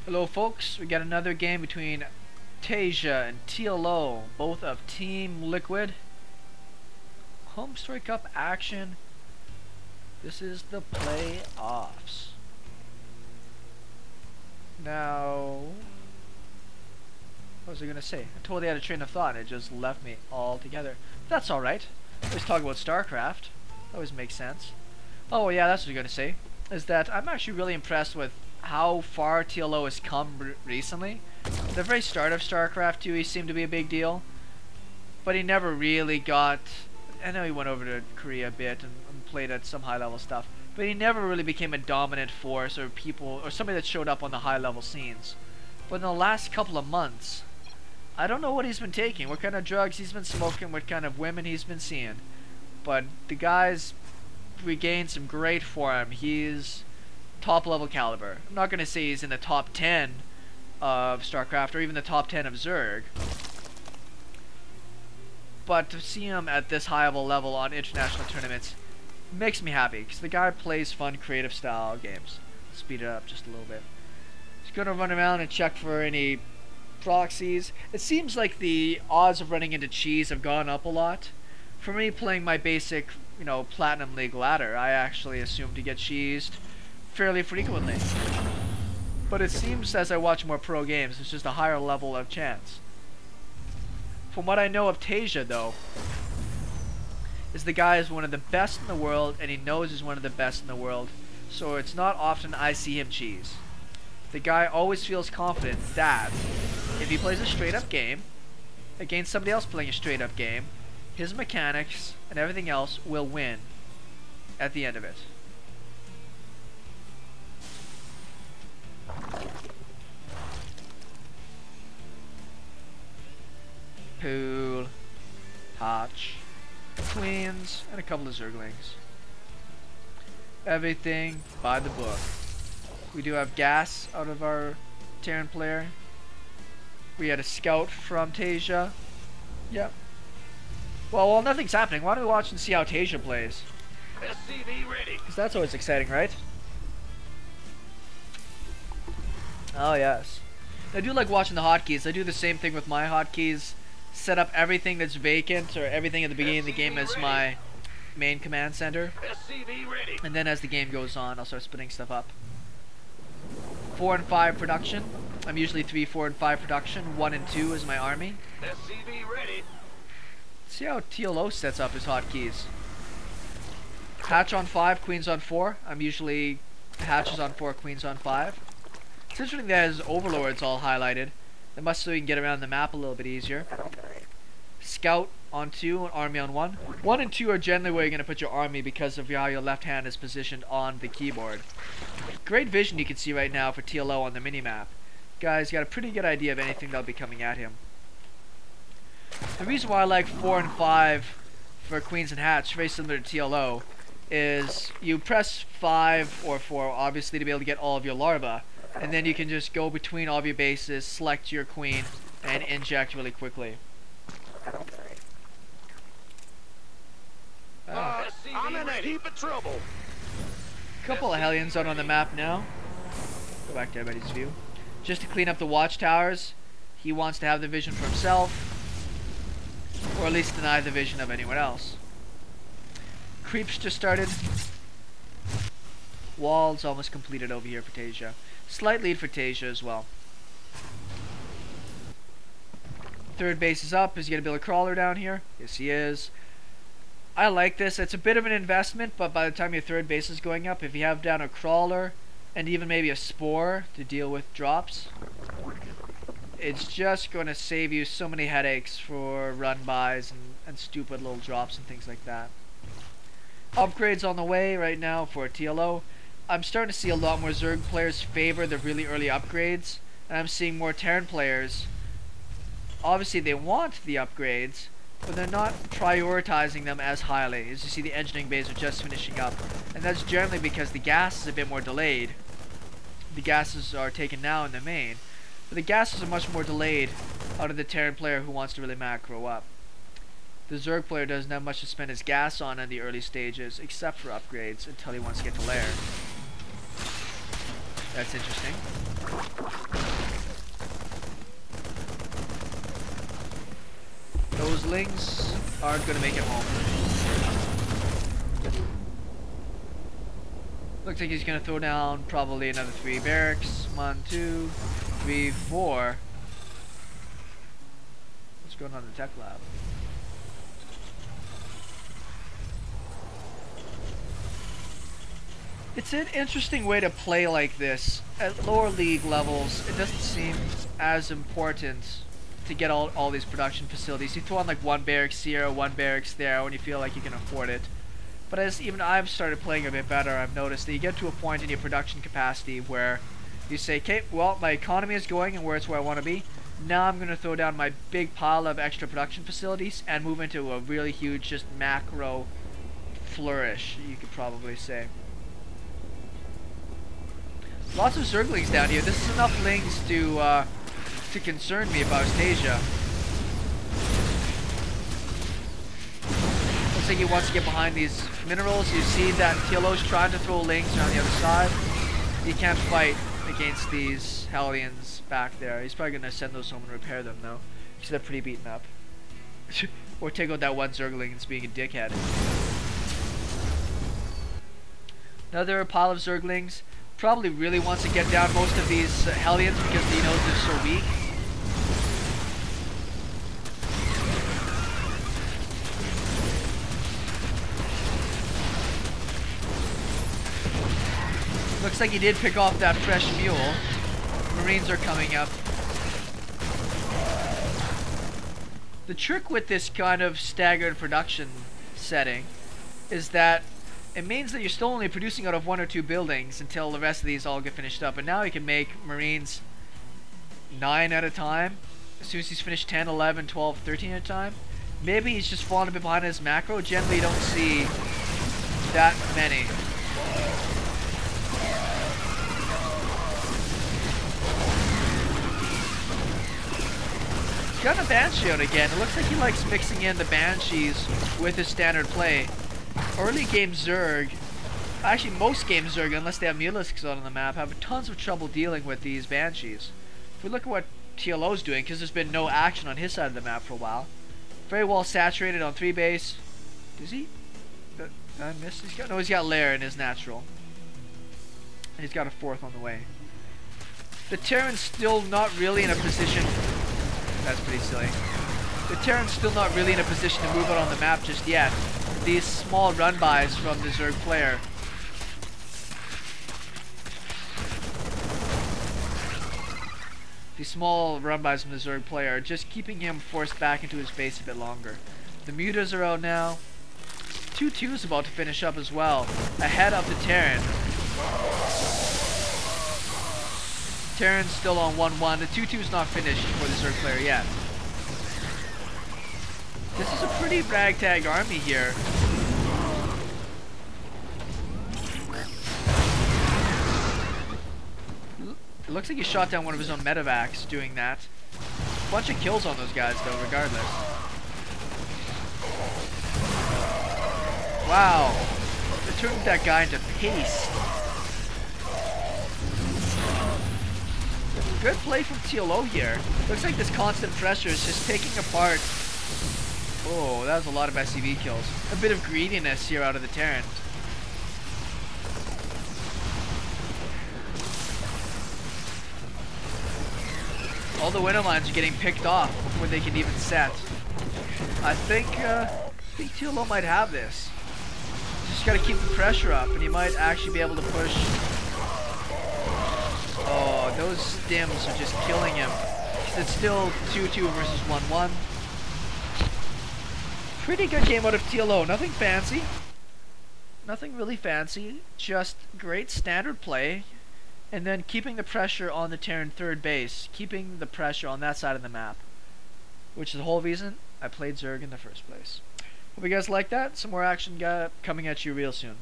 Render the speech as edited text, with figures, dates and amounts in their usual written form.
Hello folks, we got another game between Taeja and TLO, both of Team Liquid. Homestory Cup action. This is the playoffs. Now, what was I gonna say? I totally had a train of thought and it just left me altogether. That's alright. Let's talk about StarCraft. Always makes sense. Oh yeah, that's what I was gonna say. Is that I'm actually really impressed with how far TLO has come recently. The very start of StarCraft 2, he seemed to be a big deal, but he never really got. I know he went over to Korea a bit and played at some high level stuff, but he never really became a dominant force or people or somebody that showed up on the high level scenes. But in the last couple of months, I don't know what he's been taking, what kind of drugs he's been smoking, what kind of women he's been seeing, but the guy's regained some great form. He's top level caliber. I'm not going to say he's in the top 10 of StarCraft or even the top 10 of Zerg, but to see him at this high of a level on international tournaments makes me happy, because the guy plays fun creative style games. Speed it up just a little bit. He's going to run around and check for any proxies. It seems like the odds of running into cheese have gone up a lot. For me, playing my basic, Platinum League ladder, I actually assume to get cheesed fairly frequently. But it seems as I watch more pro games, it's just a higher level of chance. From what I know of Taeja, though, is the guy is one of the best in the world, and he knows he's one of the best in the world, so it's not often I see him cheese. The guy always feels confident that if he plays a straight up game against somebody else playing a straight up game, his mechanics and everything else will win at the end of it. Pool, Hotch, Queens, and a couple of Zerglings. Everything by the book. We do have gas out of our Terran player. We had a scout from Taeja. Yep. Well, nothing's happening. Why don't we watch and see how Taeja plays? SCV ready. Because that's always exciting, right? Oh, yes. I do like watching the hotkeys. I do the same thing with my hotkeys. Set up everything that's vacant or everything at the beginning of the game as my main command center. SCV ready. And then as the game goes on, I'll start spinning stuff up. 4 and 5 production. I'm usually 3, 4, and 5 production. 1 and 2 is my army. SCV ready. Let's see how TLO sets up his hotkeys. Hatch on 5, queens on 4. I'm usually hatches on 4, queens on 5. It's interesting that his overlords all highlighted. That must so he can get around the map a little bit easier. Scout on 2 and army on 1. 1 and 2 are generally where you're going to put your army because of how your left hand is positioned on the keyboard. Great vision you can see right now for TLO on the minimap. Guys got a pretty good idea of anything that'll be coming at him. The reason why I like 4 and 5 for queens and hatch, very similar to TLO, is you press 5 or 4 obviously to be able to get all of your larvae, and then you can just go between all of your bases, select your queen, and inject really quickly. I'm in a heap of trouble. Couple of Hellions out on the map now. Go back to everybody's view. Just to clean up the watchtowers. He wants to have the vision for himself, or at least deny the vision of anyone else. Creeps just started. Walls almost completed over here for Taeja. Slight lead for Taeja as well. Third base is up. Is he going to build a crawler down here? Yes, he is. I like this. It's a bit of an investment, but by the time your third base is going up, if you have down a crawler and even maybe a spore to deal with drops, it's just going to save you so many headaches for run-bys and stupid little drops and things like that. Upgrades on the way right now for TLO. I'm starting to see a lot more Zerg players favor the really early upgrades, and I'm seeing more Terran players. Obviously they want the upgrades, but they're not prioritizing them as highly. As you see, the engineering bays are just finishing up, and that's generally because the gas is a bit more delayed. The gases are taken now in the main, but the gases are much more delayed out of the Terran player who wants to really macro up. The Zerg player doesn't have much to spend his gas on in the early stages, except for upgrades, until he wants to get to lair. That's interesting. Those lings aren't gonna make it home. Looks like he's gonna throw down probably another 3 barracks. 1, 2, 3, 4. What's going on in the tech lab? It's an interesting way to play like this. At lower league levels, it doesn't seem as important to get all these production facilities. You throw on like 1 barracks here, 1 barracks there when you feel like you can afford it. But as even I've started playing a bit better, I've noticed that you get to a point in your production capacity where you say, okay, well, my economy is going and where it's where I want to be. Now I'm going to throw down my big pile of extra production facilities and move into a really huge just macro flourish, you could probably say. Lots of zerglings down here. This is enough lings to concern me about Taeja. Looks like he wants to get behind these minerals. You see that TLO's trying to throw lings around the other side. He can't fight against these Hellions back there. He's probably gonna send those home and repair them though, because they're pretty beaten up. Or take out that one zergling that's being a dickhead. Another pile of zerglings. Probably really wants to get down most of these Hellions because he knows they're so weak. Looks like he did pick off that fresh mule. Marines are coming up. The trick with this kind of staggered production setting is that it means that you're still only producing out of 1 or 2 buildings until the rest of these all get finished up. And now you can make Marines 9 at a time. As soon as he's finished 10, 11, 12, 13 at a time. Maybe he's just falling a bit behind his macro. Generally you don't see that many. He's got a Banshee out again. It looks like he likes mixing in the Banshees with his standard play. Early game Zerg, actually most game Zerg, unless they have mutas out on the map, have tons of trouble dealing with these Banshees. If we look at what TLO's doing, because there's been no action on his side of the map for a while. Very well saturated on 3 base. Does he? Did I miss? He's got Lair in his natural. And he's got a 4th on the way. The Terran's still not really in a position. That's pretty silly. The Terran's still not really in a position to move out on the map just yet. These small run-bys from the Zerg player. These small run-bys from the Zerg player are just keeping him forced back into his base a bit longer. The mutas are out now. 2-2 is about to finish up as well, ahead of the Terran. Terran's still on 1-1. The 2-2 is not finished for the Zerg player yet. This is a pretty ragtag army here. It looks like he shot down one of his own medevacs doing that. Bunch of kills on those guys though, regardless. Wow. They turned that guy into paste. Good play from TLO here. Looks like this constant pressure is just taking apart. Oh, that was a lot of SCV kills. A bit of greediness here out of the Terran. All the winter lines are getting picked off before they can even set. I think TLO might have this. Just gotta keep the pressure up and he might actually be able to push. Oh, those stims are just killing him. It's still 2-2 versus 1-1. Pretty good game out of TLO. Nothing fancy. Nothing really fancy. Just great standard play. And then keeping the pressure on the Terran 3rd base. Keeping the pressure on that side of the map. Which is the whole reason I played Zerg in the first place. Hope you guys like that. Some more action coming at you real soon.